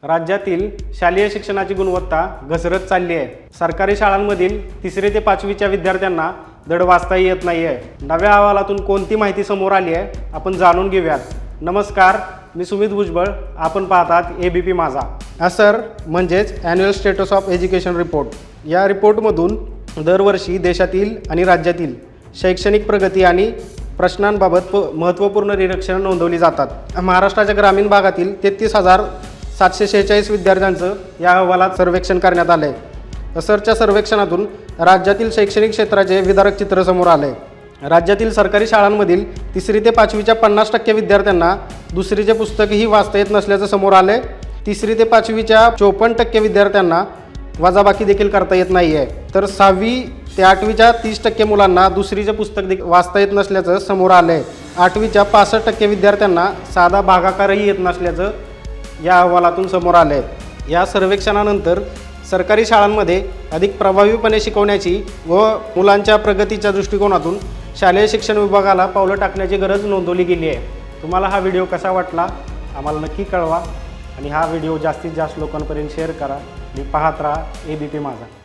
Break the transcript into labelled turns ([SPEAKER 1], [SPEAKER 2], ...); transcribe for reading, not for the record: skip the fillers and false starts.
[SPEAKER 1] राज्यातील शालेय शिक्षणाची गुणवत्ता घसरत चालली आहे। सरकारी शाळांमधील 3री ते 5वीच्या विद्यार्थ्यांना धड वाचताही येत नाही आहे। नव्या अहवालातून कोणती माहिती समोर आली आहे आपण जाणून घेऊयात। नमस्कार, मी सुमित भुजबळ, आपण पाहतात ABP माझा। ASER म्हणजेच annual status of education report. या रिपोर्टमधून दरवर्षी देशातील आणि राज्यातील शैक्षणिक प्रगती आणि प्रश्नांबाबत महत्त्वपूर्ण निरीक्षणे नोंदवली जातात। महाराष्ट्राच्या ग्रामीण भागातील 33,746 विद्यार्थ्यांचं या अहवालात सर्वेक्षण करण्यात आलं आहे। ASERच्या सर्वेक्षणातून राज्यातील शैक्षणिक क्षेत्राचे विदारक चित्र समोर आले आहे। राज्यातील सरकारी शाळांमधील 3री ते 5वीच्या 50% विद्यार्थ्यांना दुसरीचे पुस्तकही वाचता येत नसल्याचं समोर आले। 3री ते 5वीच्या 54% विद्यार्थ्यांना वजाबाकी देखील करता येत नाही आहे, तर 6वी ते 8वीच्या 30% मुलांना दुसरीचे पुस्तक वाचता येत नसल्याचं समोर आलं आहे। 8वीच्या 65% विद्यार्थ्यांना साधा भागाकारही येत नसल्याचं या अहवालातून समोर आलं आहे। या सर्वेक्षणानंतर सरकारी शाळांमध्ये अधिक प्रभावीपणे शिकवण्याची व मुलांच्या प्रगतीच्या दृष्टिकोनातून शालेय शिक्षण विभागाला पावलं टाकण्याची गरज नोंदवली गेली आहे। तुम्हाला हा व्हिडिओ कसा वाटला आम्हाला नक्की कळवा आणि हा व्हिडिओ जास्तीत जास्त लोकांपर्यंत शेअर करा आणि पाहत राहा ABP माझा।